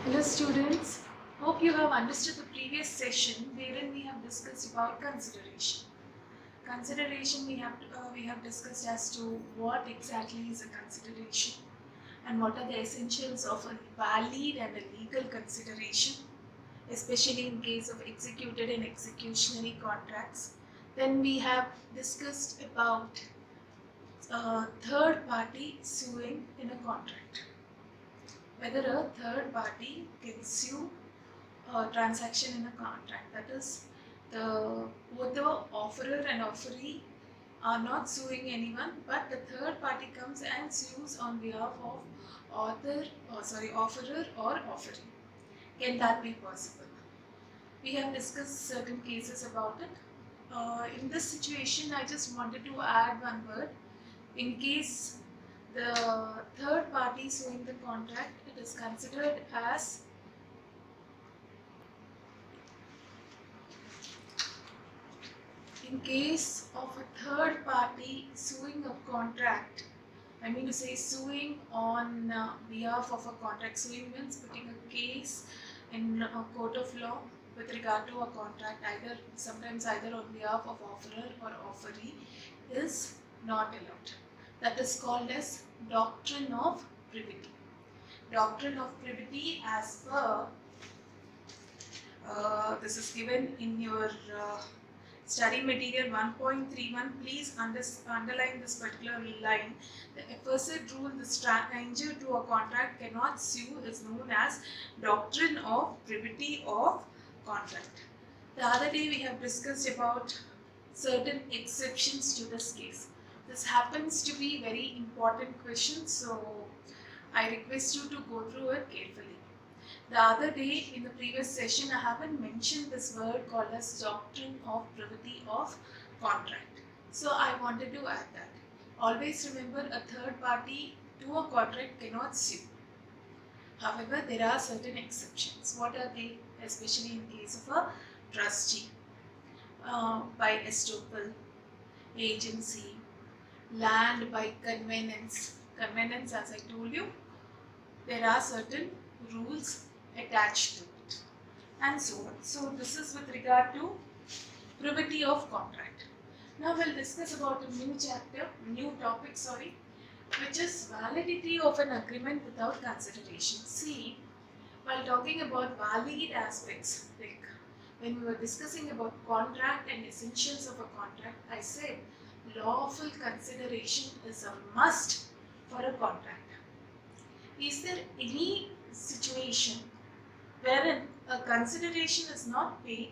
Hello students, hope you have understood the previous session wherein we have discussed about consideration. Consideration we have discussed as to what exactly is a consideration and what are the essentials of a valid and a legal consideration, especially in case of executed and executionary contracts. Then we have discussed about third party suing in a contract. Whether a third party can sue a transaction in a contract. That is, both the offerer and offeree are not suing anyone, but the third party comes and sues on behalf of offerer or offeree. Can that be possible? We have discussed certain cases about it. In this situation, I just wanted to add one word. In case the third party suing the contract, it is considered as in case of a third party suing a contract, I mean to say suing on behalf of a contract. Suing means putting a case in a court of law with regard to a contract, sometimes either on behalf of offerer or offeree, is not allowed. That is called as doctrine of privity. Doctrine of privity, as per this is given in your study material 1.31. Please underline this particular line. The opposite rule, the stranger to a contract cannot sue, is known as doctrine of privity of contract. The other day we have discussed about certain exceptions to this case. This happens to be very important question, so I request you to go through it carefully. The other day in the previous session, I haven't mentioned this word called as doctrine of privity of contract. So I wanted to add that. Always remember, a third party to a contract cannot sue. However, there are certain exceptions. What are they? Especially in case of a trustee, by estoppel, agency, land by convenience. Convenience, as I told you, there are certain rules attached to it, and so on. So this is with regard to privity of contract. Now we'll discuss about a new topic, which is validity of an agreement without consideration. See, while talking about valid aspects, like when we were discussing about contract and essentials of a contract, I said lawful consideration is a must for a contract. Is there any situation wherein a consideration is not paid,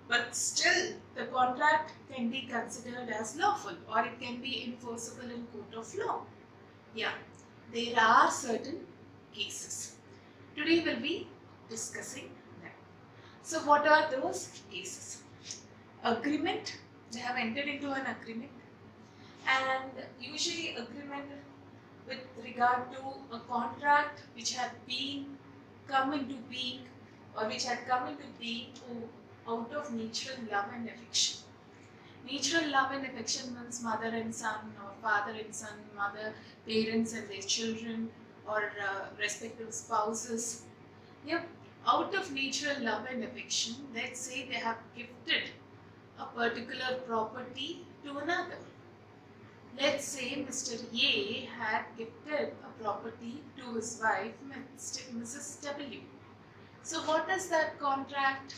but still the contract can be considered as lawful, or it can be enforceable in court of law? Yeah, there are certain cases. Today we'll be discussing them. So what are those cases? Agreement. They have entered into an agreement, and usually agreement with regard to a contract which had been come into being, or which had come into being out of natural love and affection. Natural love and affection means mother and son, or father and son, mother, parents and their children, or respective spouses. Yep, out of natural love and affection, let's say they have gifted a particular property to another. Let's say Mr. A had gifted a property to his wife, Mrs. W. So what is that contract?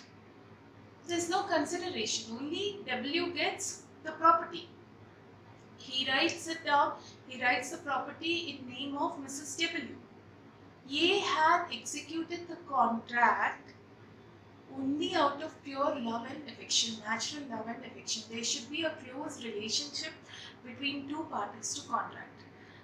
There is no consideration, only W gets the property. He writes it down, he writes the property in name of Mrs. W. A had executed the contract only out of pure love and affection, natural love and affection. There should be a close relationship between two parties to contract.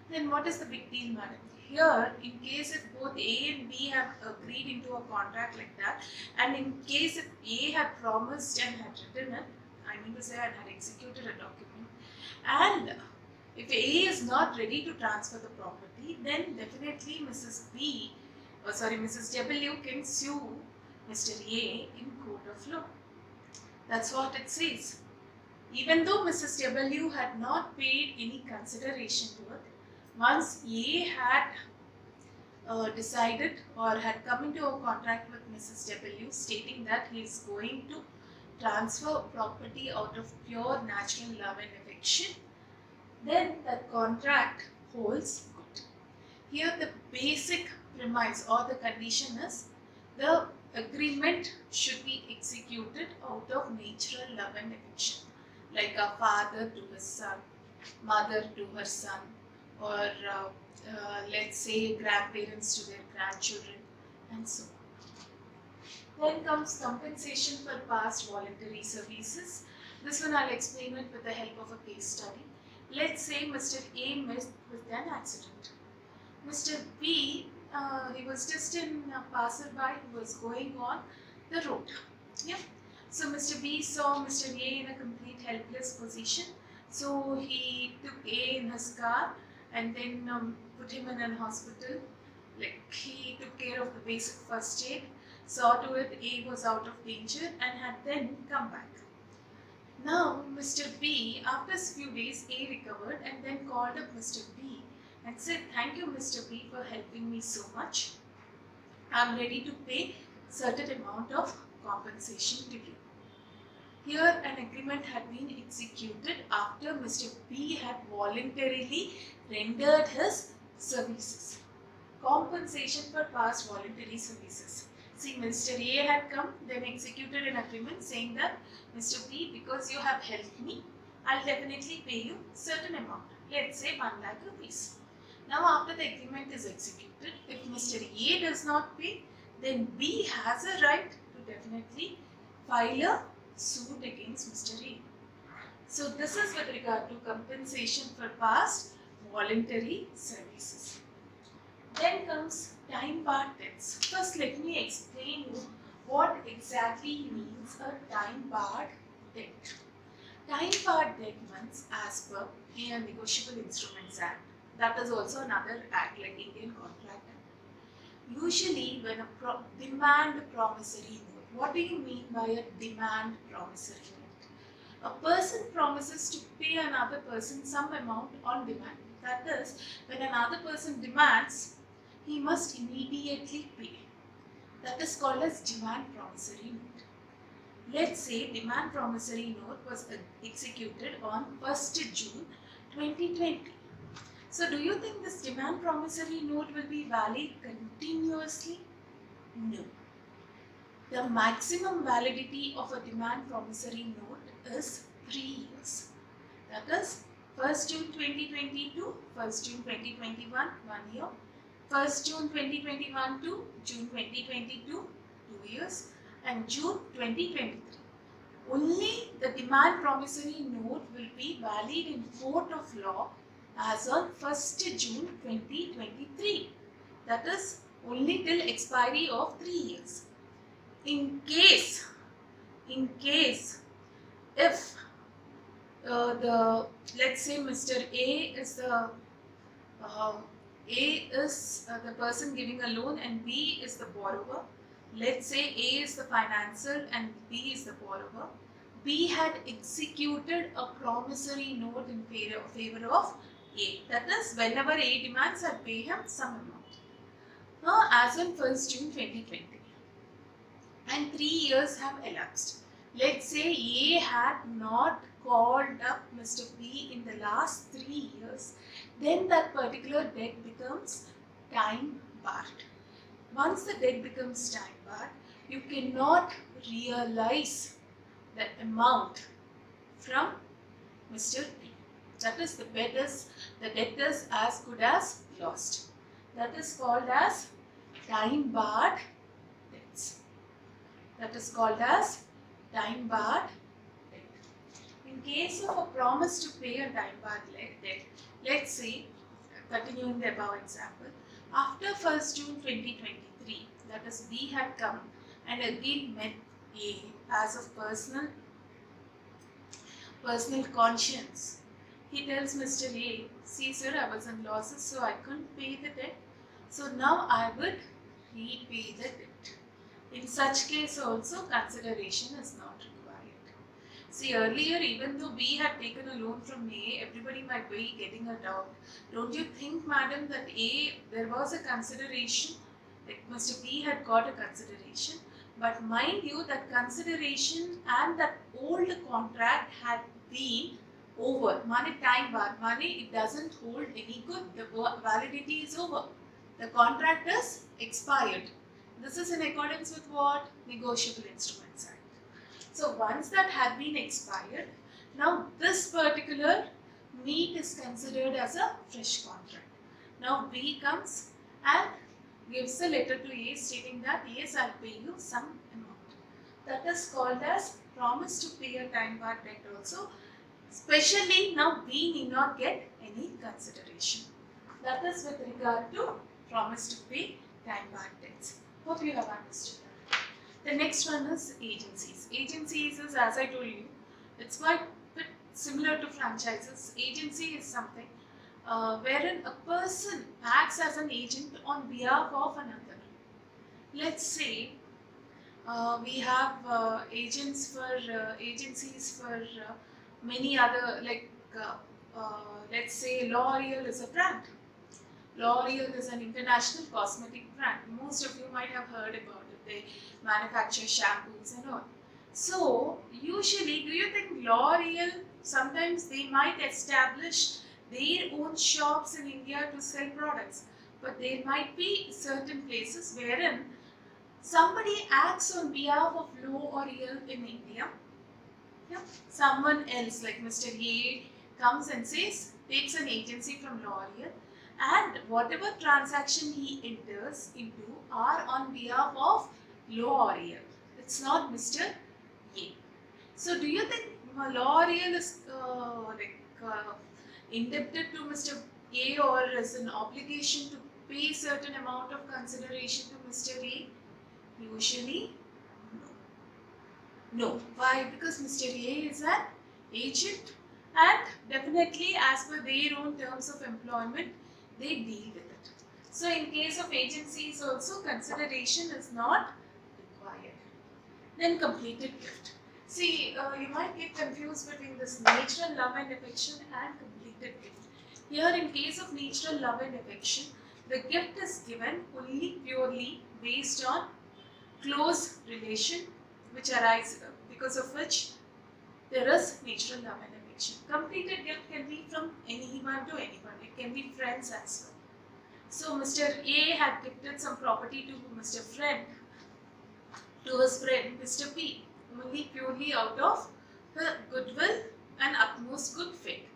Then what is the big deal, madam? Here, in case if both A and B have agreed into a contract like that, and in case if A had promised and had written it, I mean to say, and had executed a document, and if A is not ready to transfer the property, then definitely Mrs. W can sue Mr. A in court of law. That's what it says. Even though Mrs. W had not paid any consideration to it, once A had decided or had come into a contract with Mrs. W stating that he is going to transfer property out of pure natural love and affection, then that contract holds good. Here the basic premise or the condition is the agreement should be executed out of natural love and affection, like a father to his son, mother to her son, or let's say grandparents to their grandchildren, and so on. Then comes compensation for past voluntary services. This one I'll explain it with the help of a case study. Let's say Mr. A met with an accident. Mr. B, he was just in passerby who was going on the road. Yeah. So Mr. B saw Mr. A in a complete helpless position. So he took A in his car and then put him in a hospital. Like, he took care of the basic first aid, saw to it A was out of danger and had then come back. Now Mr. B, after a few days, A recovered and then called up Mr. B and said, "Thank you Mr. B for helping me so much. I am ready to pay certain amount of compensation to you." Here an agreement had been executed after Mr. B had voluntarily rendered his services. Compensation for past voluntary services. See, Mr. A had come, then executed an agreement saying that, "Mr. B, because you have helped me, I'll definitely pay you certain amount. Let's say 1 lakh rupees. Now after the agreement is executed, if Mr. A does not pay, then B has a right to definitely file a suit against Mr. A. So this is with regard to compensation for past voluntary services. Then comes time barred debts. First let me explain you what exactly means a time barred debt. Time barred debt means as per the Negotiable Instruments Act. That is also another act like Indian Contract Act. Usually when a demand promissory note, what do you mean by a demand promissory note? A person promises to pay another person some amount on demand. That is, when another person demands, he must immediately pay. That is called as demand promissory note. Let's say demand promissory note was executed on 1st June 2020. So do you think this demand promissory note will be valid continuously? No. The maximum validity of a demand promissory note is 3 years. That is 1st June 2022, 1st June 2021, 1 year. 1st June 2021 to June 2022, 2 years, and June 2023. Only the demand promissory note will be valid in court of law as on 1st June 2023. That is only till expiry of 3 years. In case if let's say Mr. A is the person giving a loan and B is the borrower. Let's say A is the financier and B is the borrower. B had executed a promissory note in favor of A. That is, whenever A demands, I'll pay him some amount. Now, as on 1st June 2020, and 3 years have elapsed. Let's say A had not called up Mr. B in the last 3 years, then that particular debt becomes time barred. Once the debt becomes time barred, you cannot realize the amount from Mr. B. That is, the debt is as good as lost. That is called as time barred debts. That is called as time barred debt. In case of a promise to pay a time barred debt, let's say, continuing the above example, after 1st June 2023, that is, B had come and again met A as of personal conscience. He tells Mr. A, "See sir, I was in losses, so I couldn't pay the debt. So now I would repay the debt." In such case also, consideration is not required. See, earlier, even though B had taken a loan from A, everybody might be getting a doubt. Don't you think, madam, that A, there was a consideration, like Mr. B had got a consideration, but mind you, that consideration and that old contract had been over. Money time bar, money, it doesn't hold any good. The validity is over. The contract is expired. This is in accordance with what? Negotiable Instruments Act. So once that had been expired, now this particular meat is considered as a fresh contract. Now B comes and gives a letter to A stating that yes, I'll pay you some amount. That is called as promise to pay a time barred debt also. Especially now B need not get any consideration. That is with regard to promise to pay time barred debts. Hope you have understood that. The next one is agencies. Agencies is, as I told you, it's quite bit similar to franchises. Agency is something wherein a person acts as an agent on behalf of another. Let's say we have agents for agencies for many other, like let's say L'Oreal is a brand. L'Oreal is an international cosmetic brand. Most of you might have heard about it. They manufacture shampoos and all. So, usually, do you think L'Oreal, sometimes they might establish their own shops in India to sell products, but there might be certain places wherein somebody acts on behalf of L'Oreal in India. Yeah. Someone else, like Mr. A, comes and says, takes an agency from L'Oreal, and whatever transaction he enters into are on behalf of L'Oreal. It's not Mr. A. So, do you think L'Oreal is indebted to Mr. A or is an obligation to pay certain amount of consideration to Mr. A? Usually, no. No. Why? Because Mr. A is an agent and definitely as per their own terms of employment, they deal with it. So, in case of agencies also, consideration is not required. Then completed gift. See, you might get confused between this natural love and affection and completed gift. Here, in case of natural love and affection, the gift is given only purely based on close relation which arises because of which there is natural love and affection. Completed gift can be from anyone to anyone. It can be friends as well. So, Mr. A had gifted some property to Mr. Friend, to his friend Mr. P, only purely out of the goodwill and utmost good faith.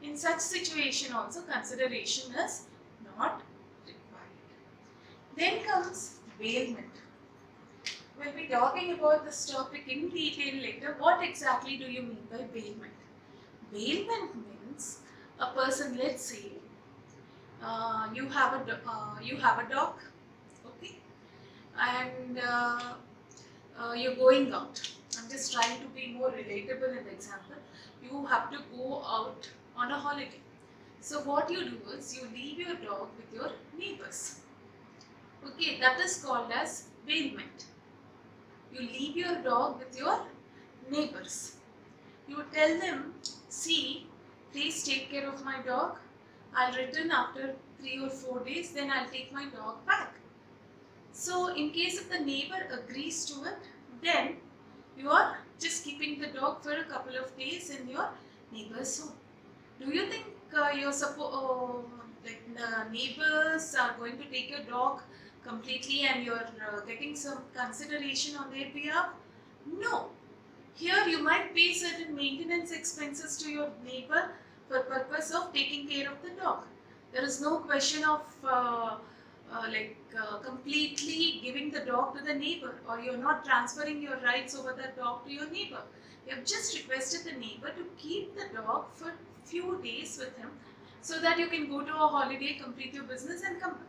In such situation also consideration is not required. Then comes bailment. We'll be talking about this topic in detail later. What exactly do you mean by bailment? Bailment means a person, let's say, you have a dog, okay, and you're going out. I'm just trying to be more relatable in the example. You have to go out on a holiday. So what you do is you leave your dog with your neighbors. Okay, that is called as bailment. You leave your dog with your neighbors. You tell them, see, please take care of my dog. I'll return after 3 or 4 days, then I'll take my dog back. So, in case if the neighbor agrees to it, then you are just keeping the dog for a couple of days in your neighbor's home. Do you think the neighbors are going to take your dog completely and you're getting some consideration on their behalf? No. Here you might pay certain maintenance expenses to your neighbor for purpose of taking care of the dog. There is no question of completely giving the dog to the neighbor, or you're not transferring your rights over the dog to your neighbor. You have just requested the neighbor to keep the dog for few days with him so that you can go to a holiday, complete your business and come back.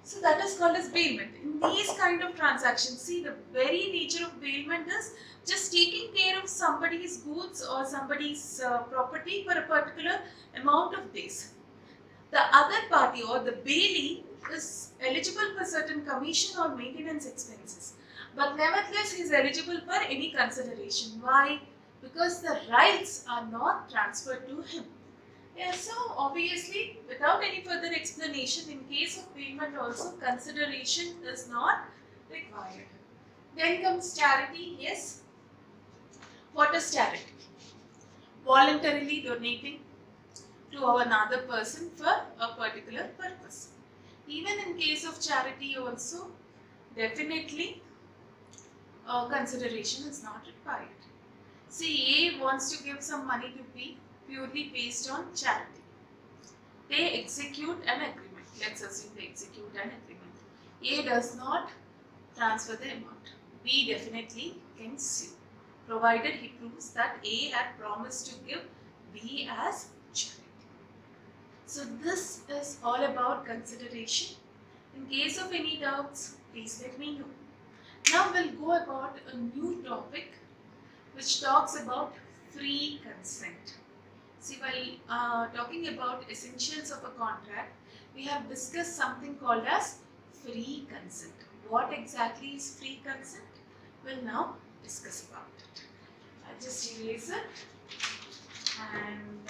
So that is called as bailment. In these kind of transactions, see, the very nature of bailment is just taking care of somebody's goods or somebody's property for a particular amount of days. The other party or the bailee is eligible for certain commission or maintenance expenses, but nevertheless he is eligible for any consideration. Why? because the rights are not transferred to him. Yeah, so obviously, without any further explanation, in case of payment also, consideration is not required. Then comes charity. Yes. What is charity? Voluntarily donating to another person for a particular purpose. Even in case of charity also, definitely consideration is not required. See, A wants to give some money to B purely based on charity. They execute an agreement. Let's assume they execute an agreement. A does not transfer the amount. B definitely can sue, provided he proves that A had promised to give B as charity. So this is all about consideration. In case of any doubts, please let me know. Now we'll go about a new topic which talks about free consent. See, while talking about essentials of a contract, we have discussed something called as free consent. What exactly is free consent? We'll now discuss about it. I'll just erase it and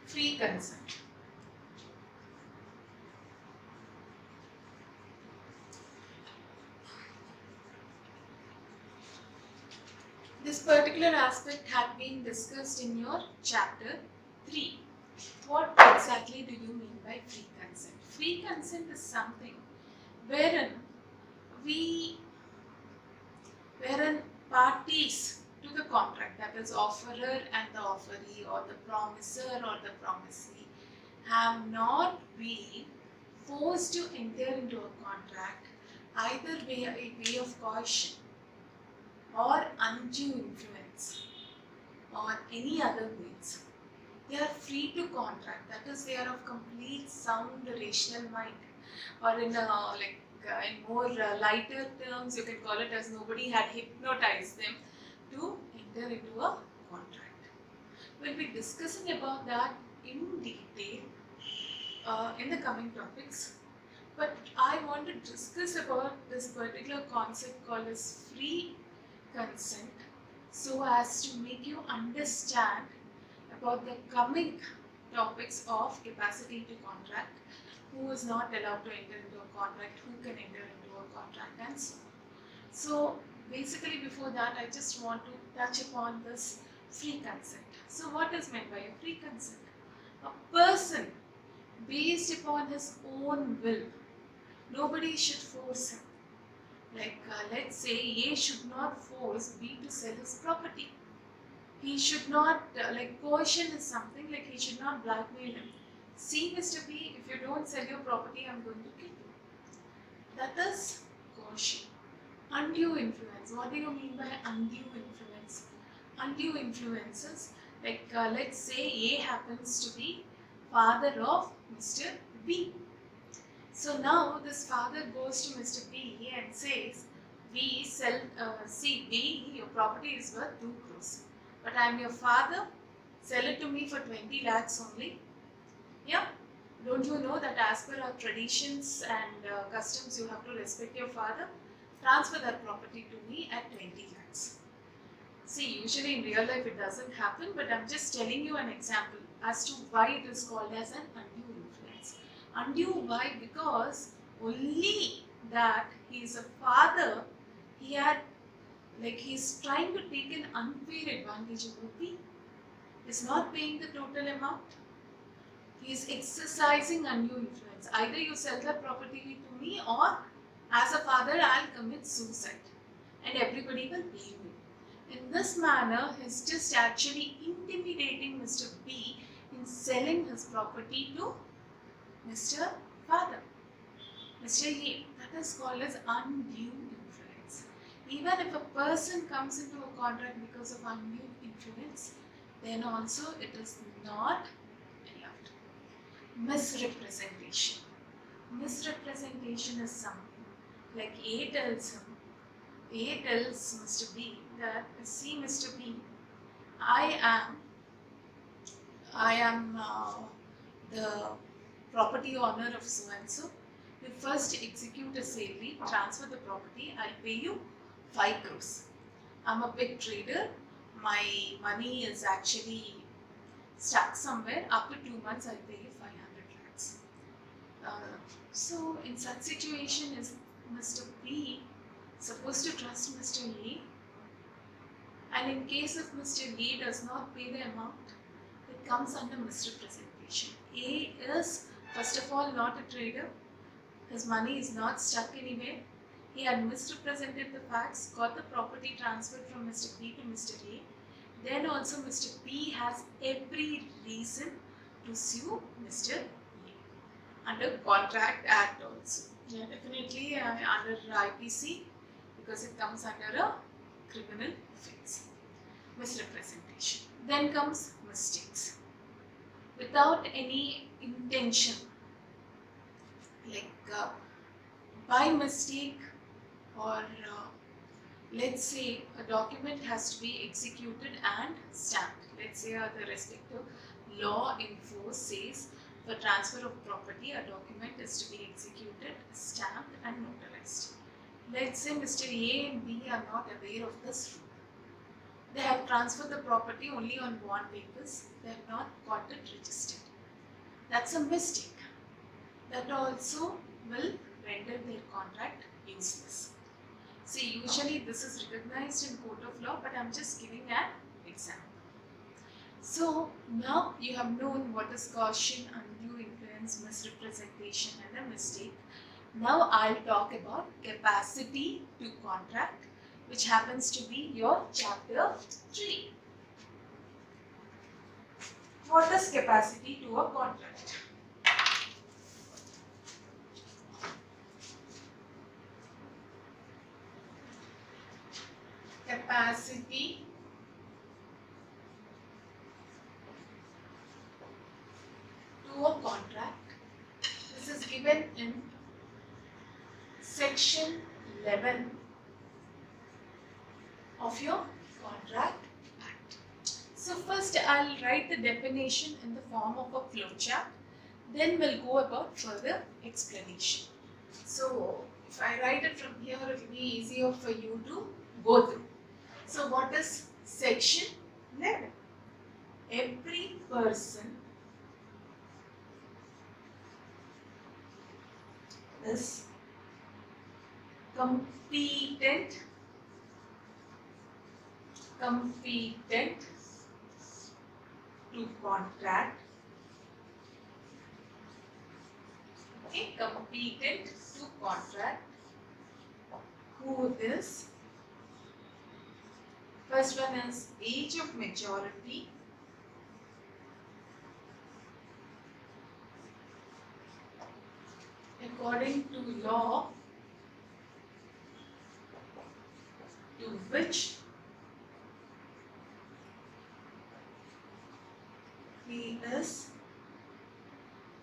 free consent. This particular aspect had been discussed in your chapter 3. What exactly do you mean by free consent? Free consent is something wherein wherein parties to the contract, that is offerer and the offeree, or the promiser or the promisee, have not been forced to enter into a contract either by a way of coercion or undue influence or any other means. They are free to contract, that is, they are of complete sound rational mind, or in more lighter terms, you can call it as nobody had hypnotized them to enter into a contract. We'll be discussing about that in detail in the coming topics. But I want to discuss about this particular concept called as free consent so as to make you understand about the coming topics of capacity to contract, who is not allowed to enter into a contract, who can enter into a contract, and so on. So basically before that, I just want to touch upon this free consent. So what is meant by a free consent? A person based upon his own will. Nobody should force him. Let's say A should not force B to sell his property. He should not, coercion is something like he should not blackmail him. See, Mr. B, if you don't sell your property, I'm going to kill you. That is coercion. Undue influence. What do you mean by undue influence? Undue influences, let's say A happens to be father of Mr. B. So now this father goes to Mr. B and says, see B, your property is worth 2 crores. But I am your father, sell it to me for 20 lakhs only. Yeah? Don't you know that as per our traditions and customs, you have to respect your father? Transfer that property to me at 20 lakhs. See, usually in real life it doesn't happen, but I'm just telling you an example as to why it is called as an undue influence. Undue, why? Because only that he is a father, he's trying to take an unfair advantage of B. He's not paying the total amount. He is exercising undue influence. Either you sell the property to me, or as a father I'll commit suicide and everybody will blame me. In this manner, he's just actually intimidating Mr. B in selling his property to Mr. Father, Mr. A. That is called as undue influence. Even if a person comes into a contract because of undue influence, then also it is not allowed. Misrepresentation. misrepresentation is something like A tells him, A tells Mr. B that, see Mr. B, I am the property owner of so and so. You first execute a sale deed, transfer the property, I'll pay you 5 crores. I'm a big trader. My money is actually stuck somewhere. After 2 months, I'll pay you 500 lakhs. So, in such situation, is Mr. B supposed to trust Mr. A? And in case if Mr. A does not pay the amount, it comes under misrepresentation. A is, first of all, not a trader. His money is not stuck anywhere. He had misrepresented the facts, got the property transferred from Mr. B to Mr. A. Then also Mr. B has every reason to sue Mr. A under Contract Act also. Yeah, definitely under IPC, because it comes under a criminal offence. Misrepresentation. Then comes mistakes. Without any intention, like by mistake, or let's say a document has to be executed and stamped. Let's say the respective law in force says for transfer of property, a document is to be executed, stamped and notarized. Let's say Mr. A and B are not aware of this rule. They have transferred the property only on bond papers. They have not got it registered. That's a mistake. That also will render their contract useless. See, usually this is recognized in court of law, but I'm just giving an example. So now you have known what is caution, undue influence, misrepresentation and a mistake. Now I'll talk about capacity to contract, which happens to be your chapter 3. What is capacity to a contract? Capacity to a contract. This is given in section 11 of your Contract Act. So first I'll write the definition in the form of a flowchart. Then we'll go about further explanation. So if I write it from here, it will be easier for you to go through. So what is section 11? Every person is competent to contract. Okay, competent to contract. Who is? First one is age of majority. According to law, to which he is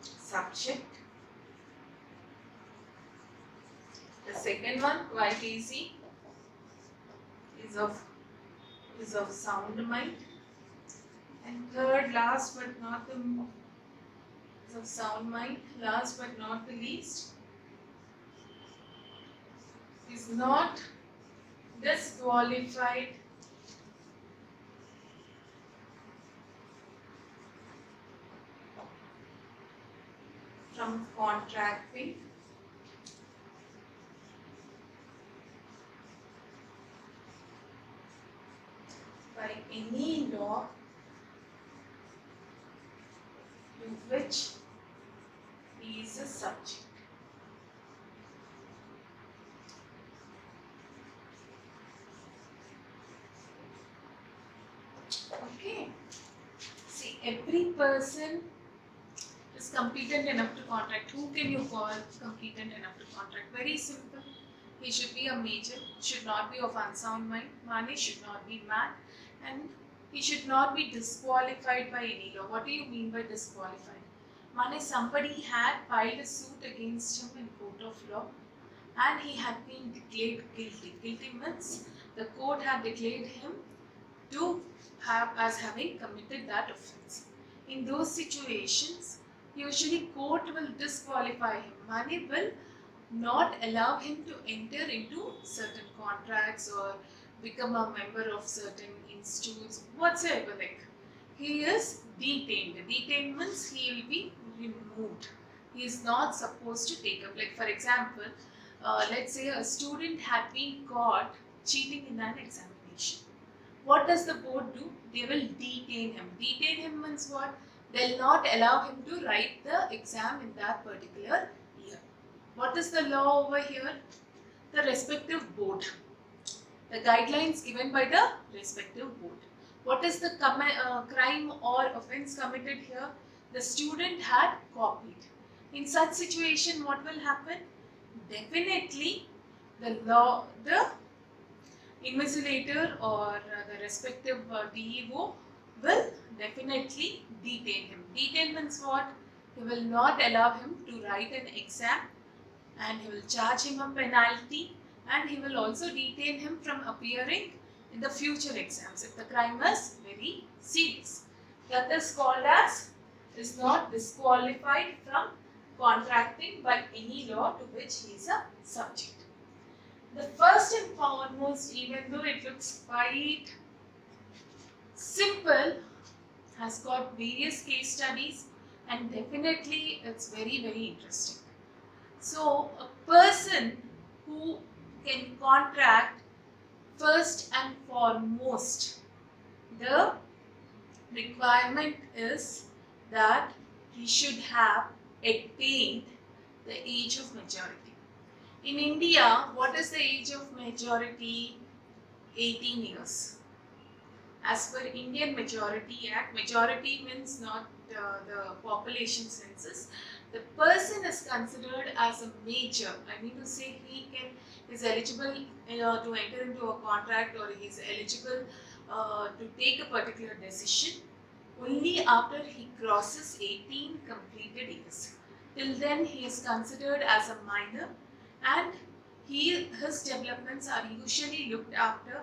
subject. The second one, quite easy, is of sound mind. And third, last but not the is of sound mind, last but not the least, is not disqualified from contracting by any law to which he is a subject. Okay. See, every person is competent enough to contract. Who can you call competent enough to contract? Very simple. He should be a major, should not be of unsound mind, money should not be mad, and he should not be disqualified by any law. What do you mean by disqualified? Mane somebody had filed a suit against him in court of law and he had been declared guilty. Guilty means the court had declared him to have as having committed that offence. In those situations, usually court will disqualify him. Mane will not allow him to enter into certain contracts or become a member of certain institutes whatsoever. Like he is detained. Detained means he will be removed. He is not supposed to take up. Like for example, let's say a student had been caught cheating in an examination. What does the board do? They will detain him. Detain him means what? They'll not allow him to write the exam in that particular year. What is the law over here? The respective board. The guidelines given by the respective board. What is the crime or offence committed here? The student had copied. In such situation, what will happen? Definitely, the invigilator or the respective DEO will definitely detain him. Detain means what? He will not allow him to write an exam and he will charge him a penalty and he will also detain him from appearing in the future exams if the crime is very serious. That is called as is not disqualified from contracting by any law to which he is a subject. The first and foremost, even though it looks quite simple, has got various case studies and definitely it's very interesting. So a person who can contract, first and foremost, the requirement is that he should have attained the age of majority. In India, what is the age of majority? 18 years. As per Indian Majority Act, majority means not the population census. The person is considered as a major. I mean to say he is eligible to enter into a contract or he is eligible to take a particular decision only after he crosses 18 completed years. Till then he is considered as a minor and his developments are usually looked after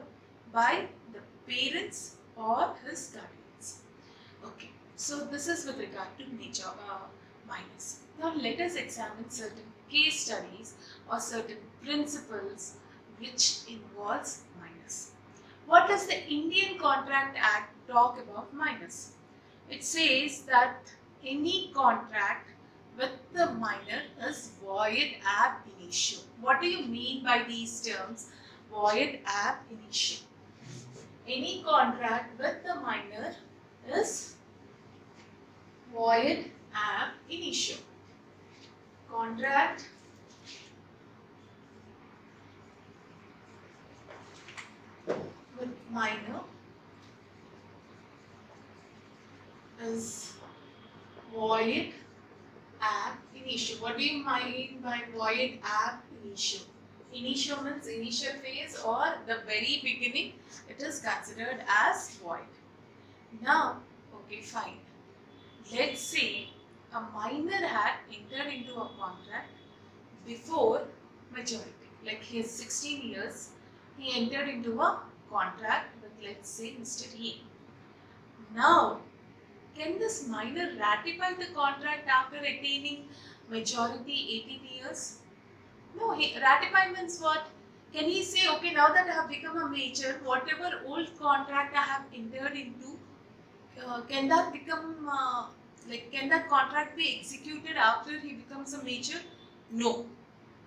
by the parents or his guardians. Okay, so this is with regard to major minors. Now let us examine certain case studies or certain principles which involves minors. What does the Indian Contract Act talk about minors? It says that any contract with the minor is void ab initio. What do you mean by these terms? Void ab initio. Any contract with the minor is void ab initio. Contract with minor is void ab initio. What do you mean by void ab initio? Initio means initial phase or the very beginning. It is considered as void. Now, okay, fine. Let's say a minor had entered into a contract before majority. Like he is 16 years, he entered into a contract with, let's say, Mr. A. Now, can this minor ratify the contract after attaining majority 18 years? No, ratify means what? Can he say, okay, now that I have become a major, whatever old contract I have entered into, can that become, can that contract be executed after he becomes a major? No.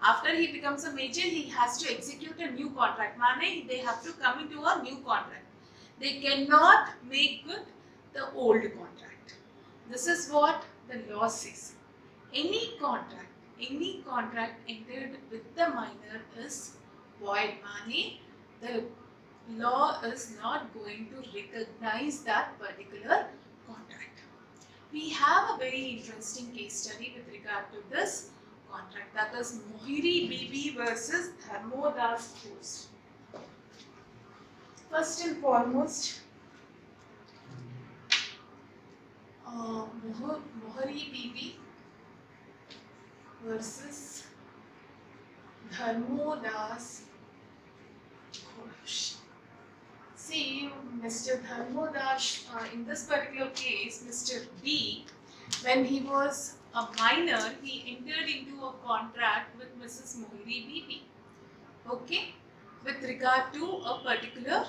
After he becomes a major, he has to execute a new contract. Mane, they have to come into a new contract. They cannot make good the old contract. This is what the law says. Any contract entered with the minor is void. Mane, the law is not going to recognize that particular contract. We have a very interesting case study with regard to this contract, that is Mohiri Bibi versus Dharmodas Ghosh. First and foremost, Mohari Bibi versus Dharmodas Ghosh. See, Mr. Dharmodas, in this particular case, Mr. B, when he was a minor, he entered into a contract with Mrs. Mohari Bibi. Okay, with regard to a particular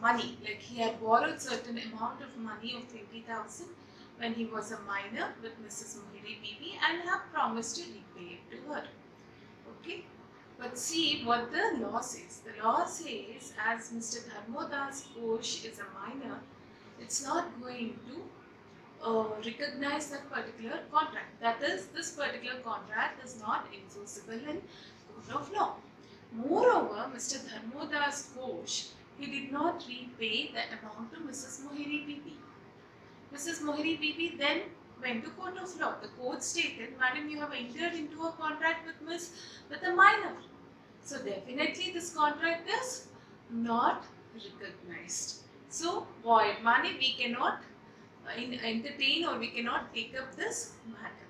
money, like he had borrowed certain amount of money of 20,000 when he was a minor with Mrs. Mohari Bibi and have promised to repay it to her. Okay, but see what the law says. The law says, as Mr. Dharmodas Ghosh is a minor, it's not going to recognize that particular contract. That is, this particular contract is not enforceable in court of law. Moreover, Mr. Dharmodas Ghosh, he did not repay the amount to Mrs. Mohari Bibi. Mrs. Mohari Bibi then went to court of law. The court stated, madam, you have entered into a contract with a minor. So definitely this contract is not recognized. So void money, we cannot entertain or we cannot take up this matter.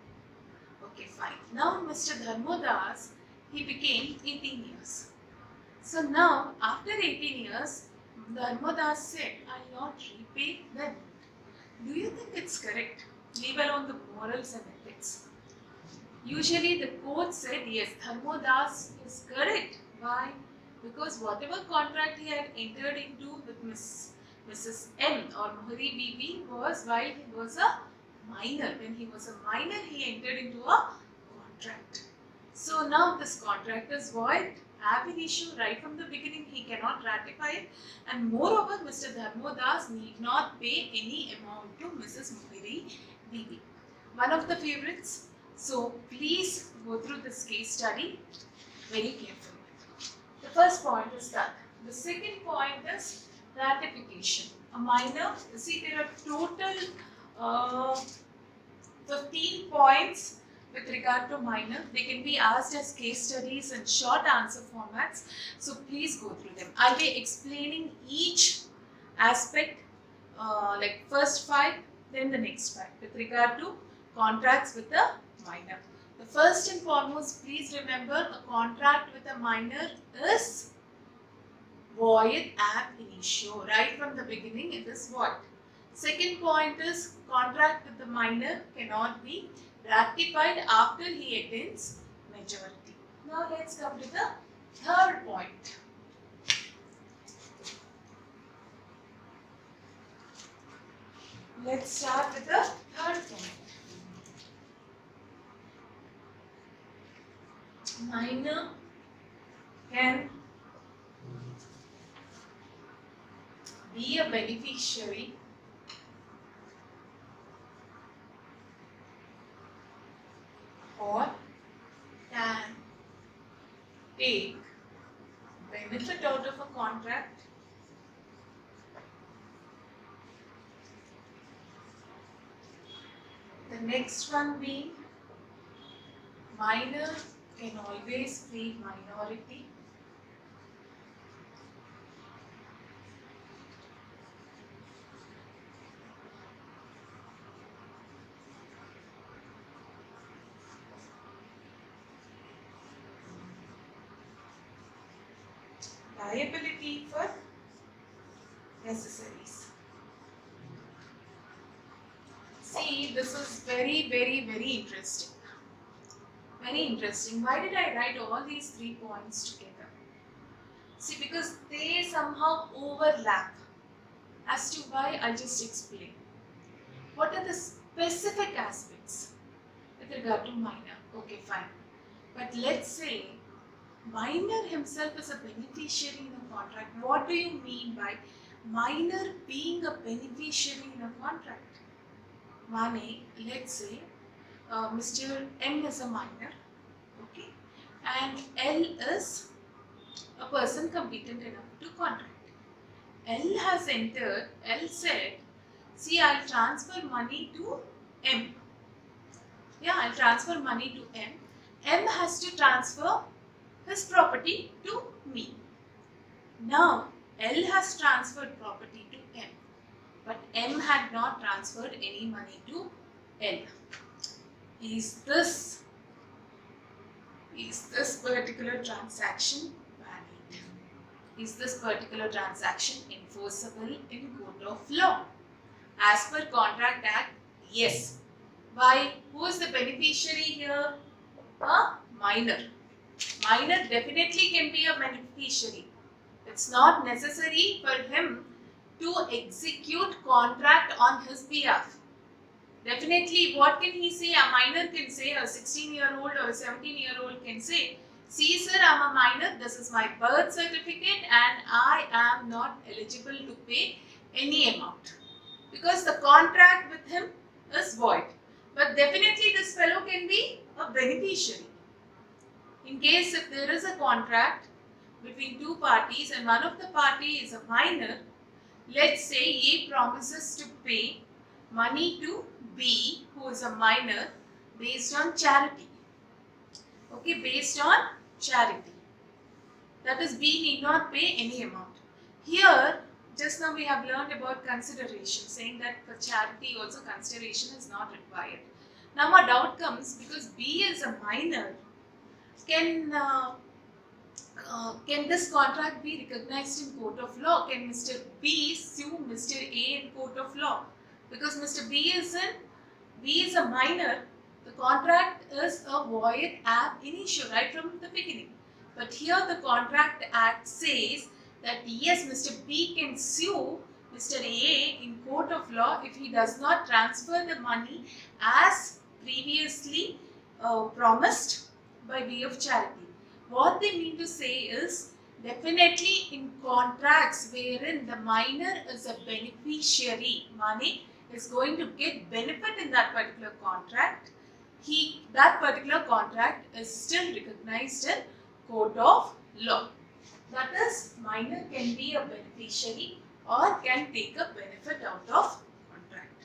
Okay, fine. Now Mr. Dharmodas, he became 18 years. So now, after 18 years, Dharmodas said, I will not repay the debt. Do you think it's correct? Leave alone the morals and ethics. Usually the court said, yes, Dharmodas is correct. Why? Because whatever contract he had entered into with Mrs. M or Mohari Bibi was while he was a minor. When he was a minor, he entered into a contract. So now this contract is void, ab initio, right from the beginning he cannot ratify it, and moreover Mr. Dharmodas need not pay any amount to Mrs. Mohari Bibi. One of the favorites. So please go through this case study very carefully. The first point is that. The second point is ratification. A minor, see there are total 15 points with regard to minor. They can be asked as case studies and short answer formats. So please go through them. I'll be explaining each aspect like first 5, then the next 5 with regard to contracts with a minor. The first and foremost, please remember a contract with a minor is void ab initio. Right from the beginning it is void. Second point is contract with the minor cannot be ratified after he attains majority. Now let's come to the third point. Let's start with the third point. Minor can be a beneficiary or can take benefit out of a contract the next one being minor can always plead minority liability for necessaries. See, this is very interesting. Very interesting. Why did I write all these 3 points together? See, because they somehow overlap. As to why, I'll just explain. What are the specific aspects with regard to minor? Okay, fine. But let's say minor himself is a beneficiary in a contract. What do you mean by minor being a beneficiary in a contract? Mane, let's say Mr. M is a minor, okay, and L is a person competent enough to contract. L has entered, L said, see, I'll transfer money to M. Yeah, I'll transfer money to M. M has to transfer his property to me. Now, L has transferred property to M. but M had not transferred any money to L. Is this particular transaction valid? Is this particular transaction enforceable in court of law? As per Contract Act, yes. Why? Who is the beneficiary here? A minor. Minor definitely can be a beneficiary. It's not necessary for him to execute contract on his behalf. Definitely, what can he say? A minor can say, a 16-year-old or a 17-year-old can say, see sir, I'm a minor, this is my birth certificate and I am not eligible to pay any amount. Because the contract with him is void. But definitely this fellow can be a beneficiary. In case if there is a contract between two parties and one of the party is a minor, let's say A promises to pay money to B, who is a minor, based on charity. Okay, based on charity. That is, B need not pay any amount. Here, just now we have learned about consideration, saying that for charity also consideration is not required. Now a doubt comes, because B is a minor, can this contract be recognized in court of law? Can Mr. B sue Mr. A in court of law? Because Mr. B is a minor, the contract is a void ab initio, right from the beginning. But here the Contract Act says that yes, Mr. B can sue Mr. A in court of law if he does not transfer the money as previously promised by way of charity. What they mean to say is, definitely in contracts wherein the minor is a beneficiary, money is going to get benefit in that particular contract, that particular contract is still recognized in court of law. That is, minor can be a beneficiary or can take a benefit out of contract.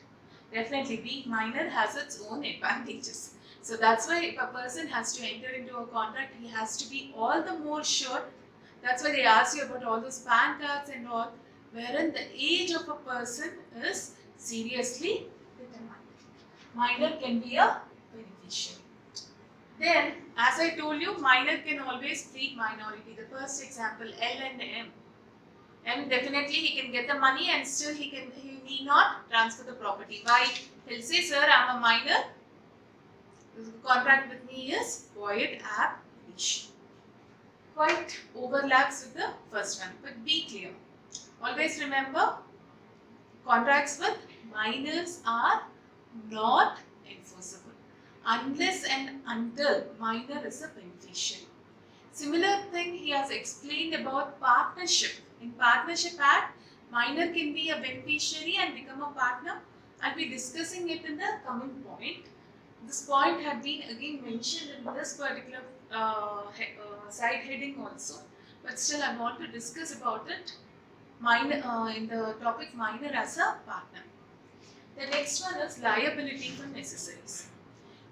Definitely, being minor has its own advantages. So that's why if a person has to enter into a contract, he has to be all the more sure. That's why they ask you about all those PAN cards and all, wherein the age of a person is seriously determined. Minor can be a beneficiary. Then, as I told you, minor can always plead minority. The first example, L and M. M, definitely he can get the money and still he need not transfer the property. Why? He'll say, sir, I'm a minor. The contract with me is void ab initio. Quite overlaps with the first one, but be clear. Always remember, contracts with minors are not enforceable unless and until minor is a beneficiary. Similar thing he has explained about partnership. In Partnership Act, minor can be a beneficiary and become a partner. I'll be discussing it in the coming point. This point had been again mentioned in this particular side heading also, but still I want to discuss about it in the topic minor as a partner. The next one is liability for necessaries.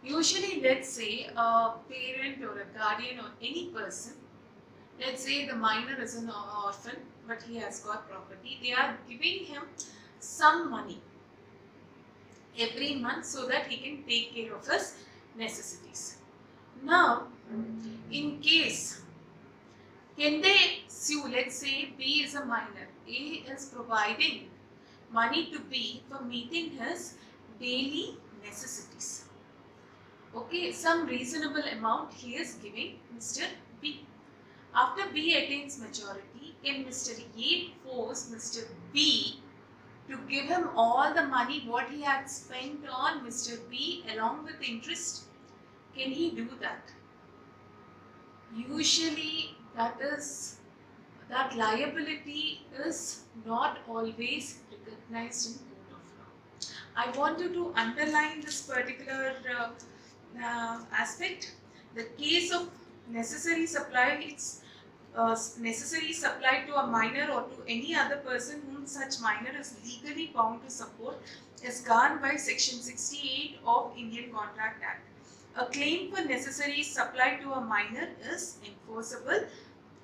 Usually, let's say a parent or a guardian or any person, let's say the minor is an orphan but he has got property, they are giving him some money every month so that he can take care of his necessities. Now, in case, can they sue? Let's say B is a minor, A is providing money to B for meeting his daily necessities. Okay, some reasonable amount he is giving Mr. B. After B attains maturity, can Mr. A force Mr. B to give him all the money what he had spent on Mr. B along with interest? Can he do that? Usually that liability is not always recognized in court of law. I want you to underline this particular aspect. The case of necessary supply, it's necessary supply to a minor or to any other person whom such minor is legally bound to support is governed by Section 68 of Indian Contract Act. A claim for necessary supply to a minor is enforceable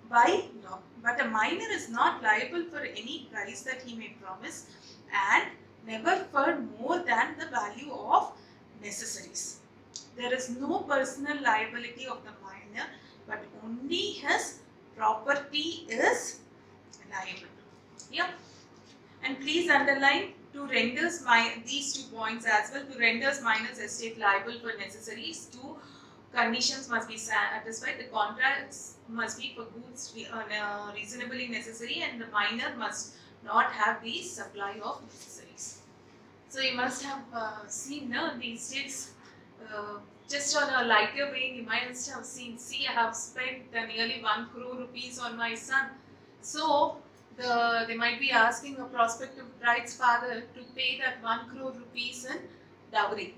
by law, but a minor is not liable for any price that he may promise and never for more than the value of necessaries. There is no personal liability of the minor, but only his property is liable. Yeah. And please underline to renders these 2 points as well. To renders minor's estate liable for necessaries, 2 conditions must be satisfied. The contracts must be for goods reasonably necessary, and the minor must not have the supply of necessaries. So you must have seen these days, just on a lighter vein, you might have seen, see, I have spent nearly 1 crore rupees on my son. So they might be asking a prospective bride's father to pay that 1 crore rupees in dowry,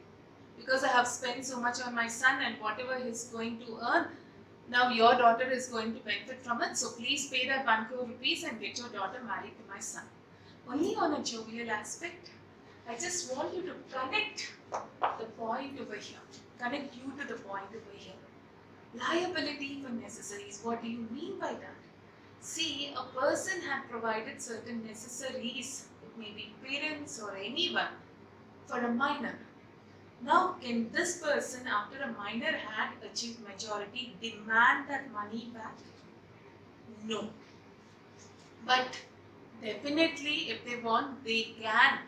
because I have spent so much on my son, and whatever he's going to earn, now your daughter is going to benefit from it. So please pay that 1 crore rupees and get your daughter married to my son. Only on a jovial aspect. I just want you to connect the point over here. Connect you to the point over here. Liability for necessaries. What do you mean by that? See, a person had provided certain necessaries, it may be parents or anyone, for a minor. Now, can this person, after a minor had achieved majority, demand that money back? No. But definitely, if they want, they can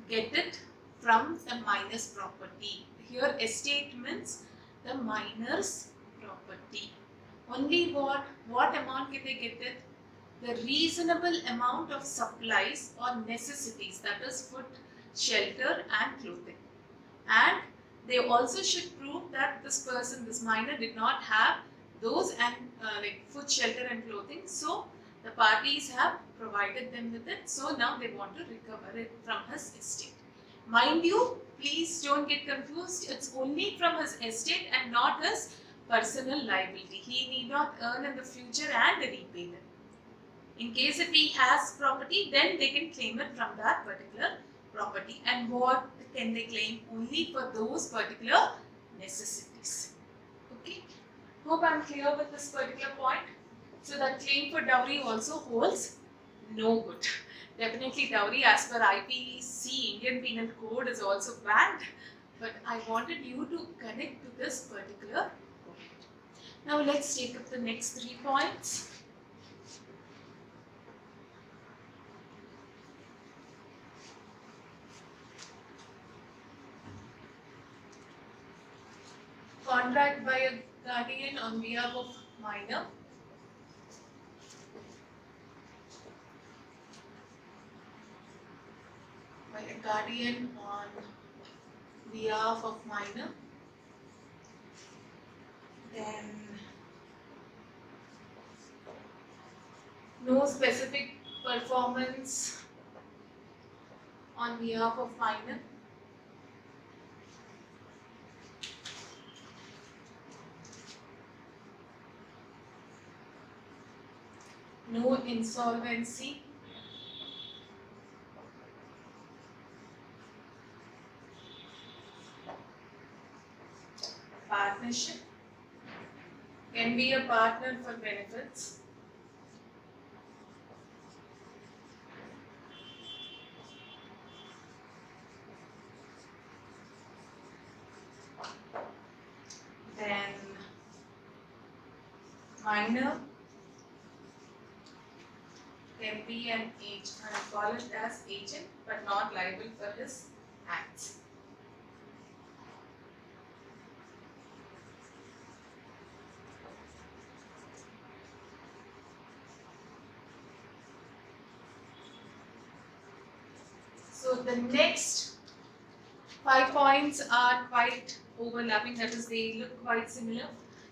get it from the minor's property. Here, estate means the minor's property. Only what amount can they get it? The reasonable amount of supplies or necessities, that is food, shelter and clothing. And they also should prove that this person, this minor, did not have those and like food, shelter and clothing. So the parties have provided them with it. So now they want to recover it from his estate. Mind you, please don't get confused. It's only from his estate and not his personal liability. He need not earn in the future and repay them. In case if he has property, then they can claim it from that particular property. And what can they claim? Only for those particular necessities. Okay. Hope I am clear with this particular point. So that claim for dowry also holds no good. Definitely dowry as per IPC, Indian Penal Code, is also banned. But I wanted you to connect to this particular point. Now let's take up the next 3 points. Contract by a guardian on behalf of minor. By a guardian on behalf of minor. Then no specific performance on behalf of minor. No insolvency. Partnership. Can be a partner for benefits. Then minor can be an agent, I call it as agent, but not liable for his acts. So the next 5 points are quite overlapping, that is, they look quite similar.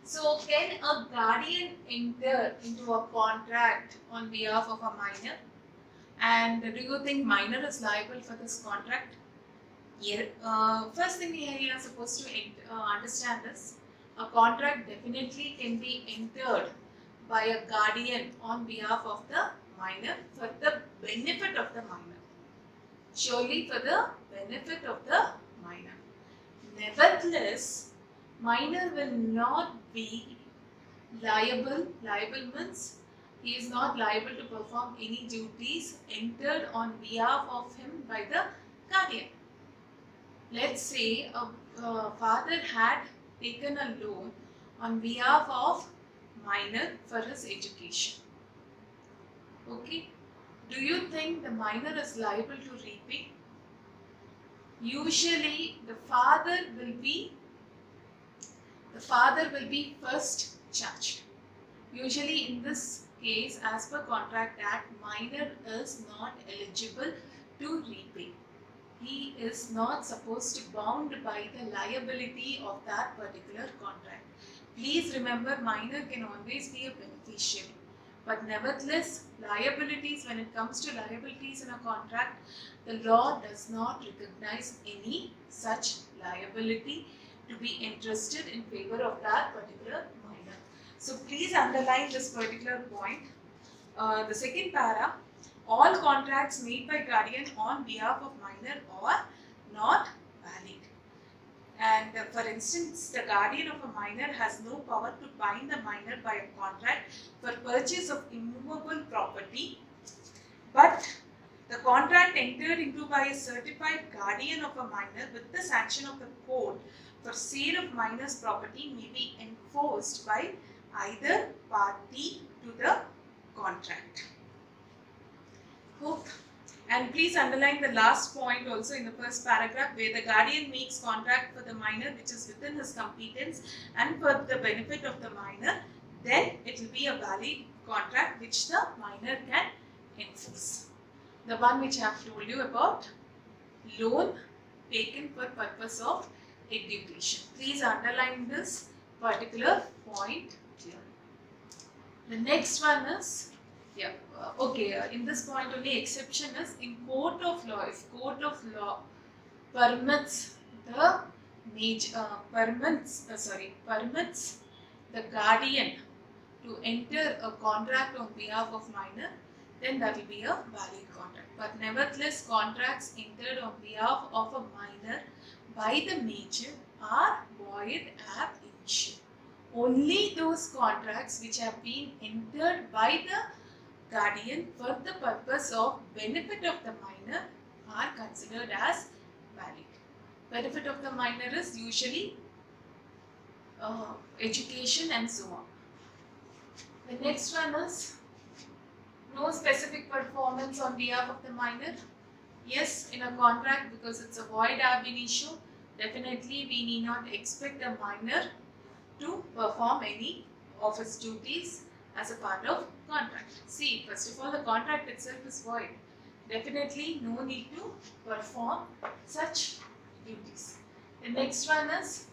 So can a guardian enter into a contract on behalf of a minor? And do you think minor is liable for this contract? Yeah. First thing we are supposed to understand is a contract definitely can be entered by a guardian on behalf of the minor for the benefit of the minor. Surely for the benefit of the minor. Nevertheless, minor will not be liable. Liable means he is not liable to perform any duties entered on behalf of him by the guardian. Let's say a father had taken a loan on behalf of minor for his education. Okay, do you think the minor is liable to repay? Usually the father will be first charged. Usually in this case, as per Contract Act, minor is not eligible to repay. He is not supposed to bound by the liability of that particular contract. Please remember, minor can always be a beneficiary. But nevertheless, liabilities, when it comes to liabilities in a contract, the law does not recognize any such liability to be entrusted in favor of that particular minor. So please underline this particular point. The second para, all contracts made by guardian on behalf of minor are not valid. And for instance, the guardian of a minor has no power to bind the minor by a contract for purchase of immovable property, but the contract entered into by a certified guardian of a minor with the sanction of the court for sale of minor's property may be enforced by either party to the contract. Hope. And please underline the last point also in the first paragraph, where the guardian makes contract for the minor which is within his competence and for the benefit of the minor, then it will be a valid contract which the minor can enforce. The one which I have told you about, loan taken for purpose of education. Please underline this particular point here. The next one is, in this point only exception is in court of law. If court of law permits the permits the guardian to enter a contract on behalf of minor, then that will be a valid contract. But nevertheless, contracts entered on behalf of a minor by the major are void ab initio. Only those contracts which have been entered by the guardian for the purpose of benefit of the minor are considered as valid. Benefit of the minor is usually education and so on. The next one is no specific performance on behalf of the minor. Yes, in a contract, because it's a void ab initio, definitely we need not expect a minor to perform any of his duties as a part of contract. See, first of all, the contract itself is void. Definitely no need to perform such duties. The next one is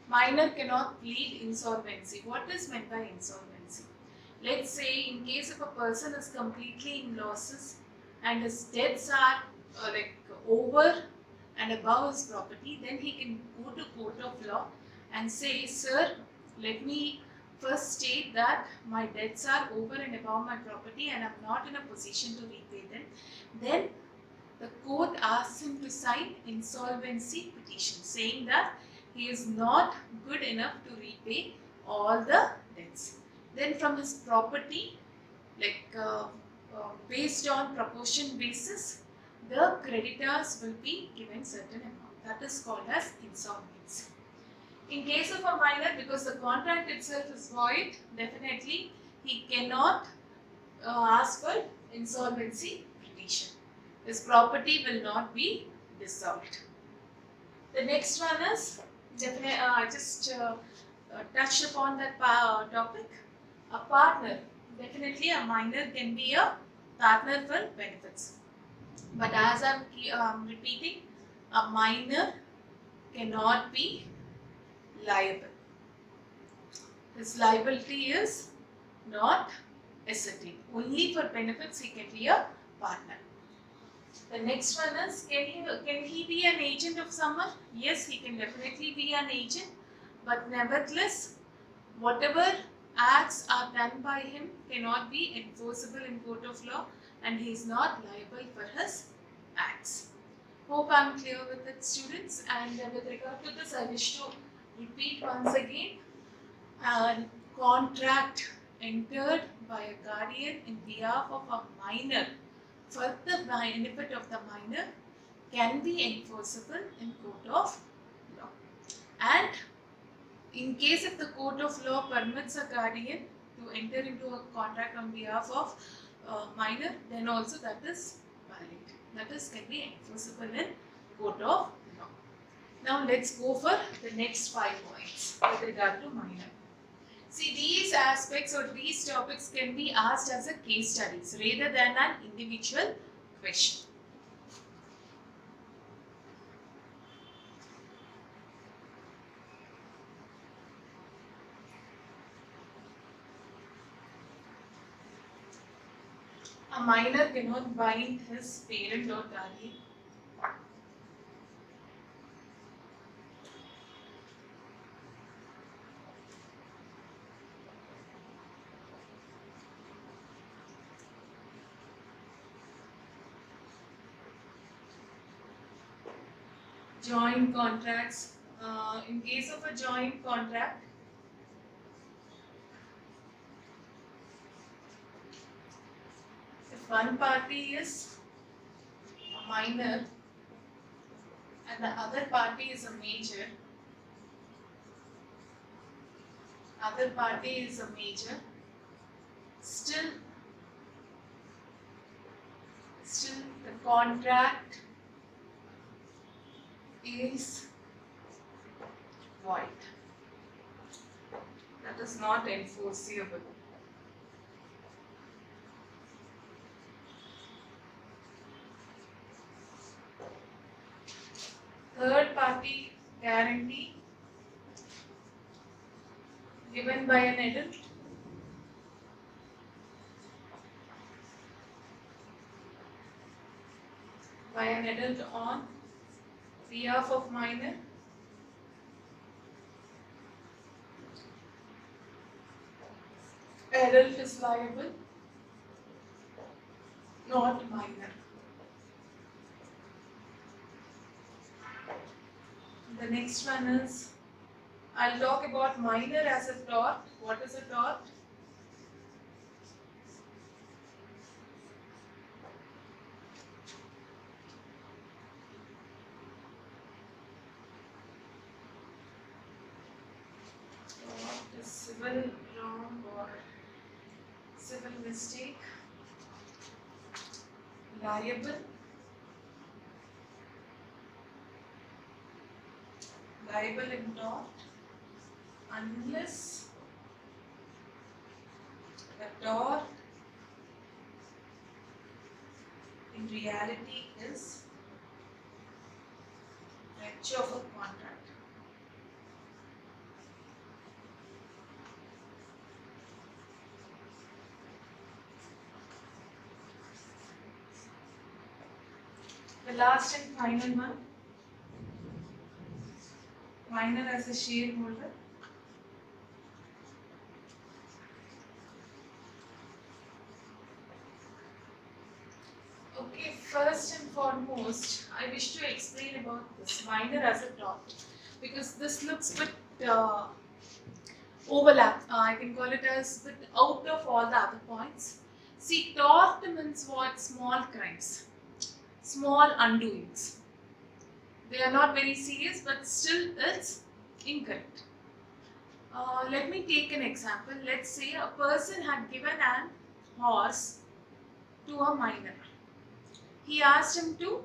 minor cannot plead insolvency. What is meant by insolvency? Let's say in case if a person is completely in losses and his debts are over and above his property, then he can go to court of law and say, sir, let me first state that my debts are over and above my property and I'm not in a position to repay them. Then the court asks him to sign insolvency petition saying that he is not good enough to repay all the debts. Then from his property, based on proportion basis, the creditors will be given certain amount. That is called as insolvency. In case of a minor, because the contract itself is void, definitely he cannot ask for insolvency petition. His property will not be dissolved. The next one is, touched upon that topic, a partner. Definitely a minor can be a partner for benefits. But as I am repeating, a minor cannot be liable. His liability is not ascertained. Only for benefits he can be a partner. The next one is, can he be an agent of someone? Yes, he can definitely be an agent. But nevertheless, whatever acts are done by him cannot be enforceable in court of law and he is not liable for his acts. Hope I am clear with it, students. And with regard to this, I wish to repeat once again, contract entered by a guardian in behalf of a minor for the benefit of the minor can be enforceable in court of law. And in case if the court of law permits a guardian to enter into a contract on behalf of minor, then also that is valid. That is can be enforceable in court of law. Now let's go for the next 5 points with regard to minor. See, these aspects or these topics can be asked as a case studies rather than an individual question. A minor cannot bind his parent or guardian. Joint contracts. In case of a joint contract, if one party is a minor and the other party is a major, still the contract is void. That is not enforceable. Third party guarantee given by an adult on behalf of minor adult is liable, not minor. The next one is, I'll talk about minor as a tort. What is a tort? Tort is civil wrong or civil mistake. Liable in tort unless the tort in reality is breach of a contract. The last and final one, minor as a shareholder. Okay, first and foremost, I wish to explain about this minor as a tort because this looks a bit overlap. I can call it as bit out of all the other points. See, tort means what? Small crimes, small undoings. They are not very serious, but still it's incorrect. Let me take an example. Let's say a person had given an horse to a minor. He asked him to,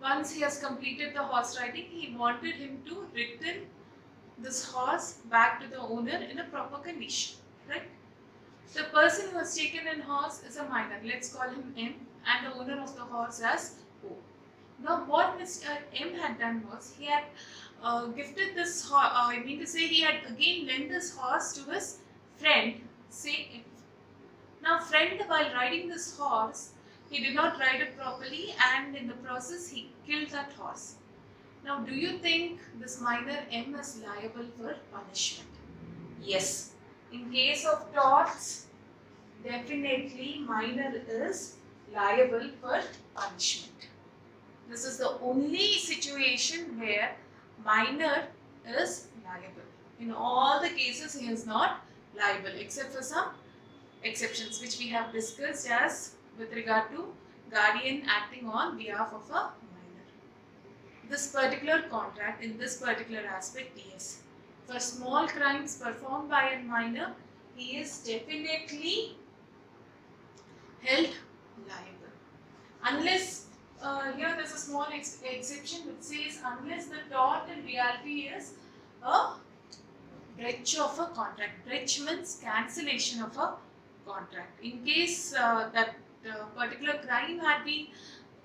once he has completed the horse riding, he wanted him to return this horse back to the owner in a proper condition, right? The person who has taken an horse is a minor. Let's call him M, and the owner of the horse as O. Now, what Mr. M had done was he had gifted this horse. I mean to say, he had again lent this horse to his friend, say F. Now, friend, while riding this horse, he did not ride it properly, and in the process, he killed that horse. Now, do you think this minor M is liable for punishment? Yes. In case of torts, definitely minor is liable for punishment. This is the only situation where minor is liable. In all the cases, he is not liable except for some exceptions which we have discussed as with regard to guardian acting on behalf of a minor. This particular contract in this particular aspect, yes, for small crimes performed by a minor, he is definitely held liable. Unless, here there is a small exception which says unless the tort in reality is a breach of a contract. Breach means cancellation of a contract. In case that particular crime had been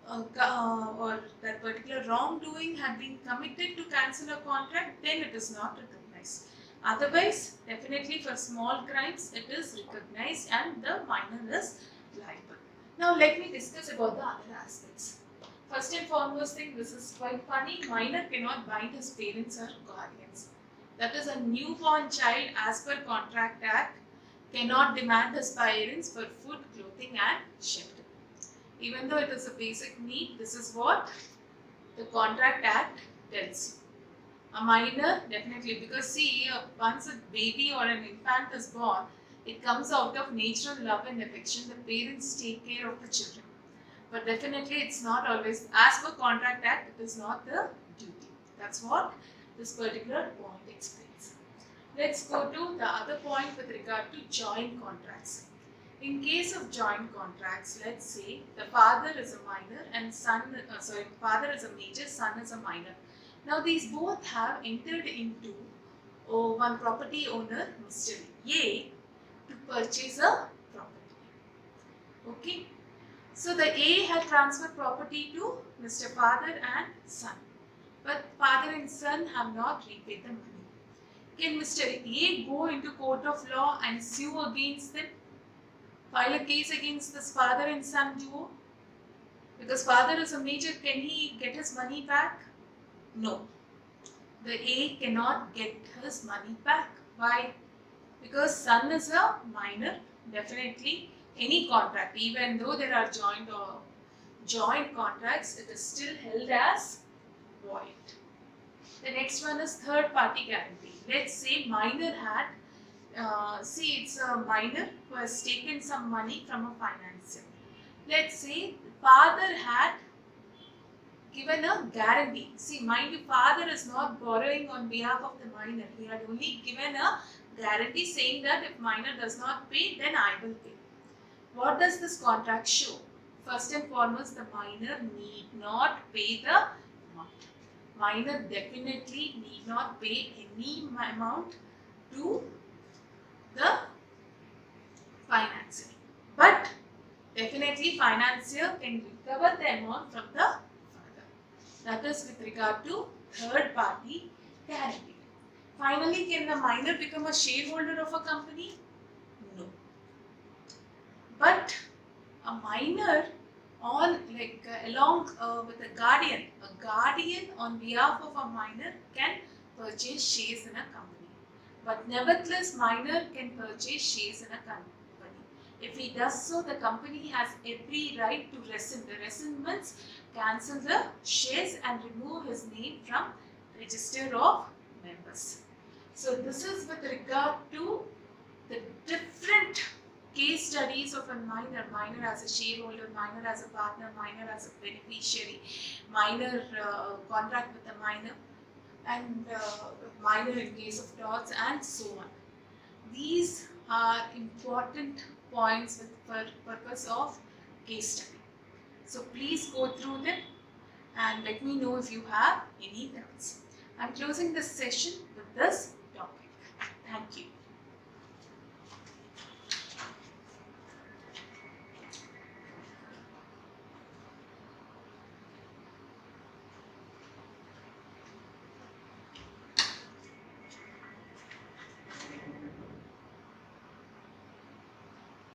or that particular wrongdoing had been committed to cancel a contract, then it is not recognized. Otherwise, definitely for small crimes, it is recognized and the minor is liable. Now, let me discuss about the other aspects. First and foremost thing, this is quite funny, minor cannot bind his parents or guardians. That is, a newborn child as per Contract Act cannot demand his parents for food, clothing and shelter. Even though it is a basic need, this is what the Contract Act tells you. A minor, definitely, because see, once a baby or an infant is born, it comes out of natural love and affection. The parents take care of the children. But definitely, it's not always, as per Contract Act, it is not the duty. That's what this particular point explains. Let's go to the other point with regard to joint contracts. In case of joint contracts, let's say the father is a minor and father is a major, son is a minor. Now these both have entered into one property owner, Mr. A, to purchase a property. Okay. So the A had transferred property to Mr. Father and son. But father and son have not repaid the money. Can Mr. A go into court of law and sue against them? File a case against this father and son duo? Because father is a major, can he get his money back? No. The A cannot get his money back. Why? Because son is a minor. Definitely any contract, even though there are joint contracts, it is still held as void. The next one is third party guarantee. Let's say minor had it's a minor who has taken some money from a financier. Let's say the father had given a guarantee. See, mind you, father is not borrowing on behalf of the minor. He had only given a guarantee saying that if minor does not pay, then I will pay. What does this contract show? First and foremost, the minor need not pay the amount. Minor definitely need not pay any amount to the financier. But definitely financier can recover the amount from the father. That is with regard to third party guarantee. Finally, can the minor become a shareholder of a company? No. But a minor along with a guardian on behalf of a minor can purchase shares in a company. But nevertheless, minor can purchase shares in a company. If he does so, the company has every right to rescind. The rescind means cancel the shares and remove his name from register of members. So this is with regard to the different case studies of a minor as a shareholder, minor as a partner, minor as a beneficiary, minor contract with a minor, and minor in case of torts, and so on. These are important points for purpose of case study. So please go through them and let me know if you have any doubts. I am closing this session with this topic. Thank you.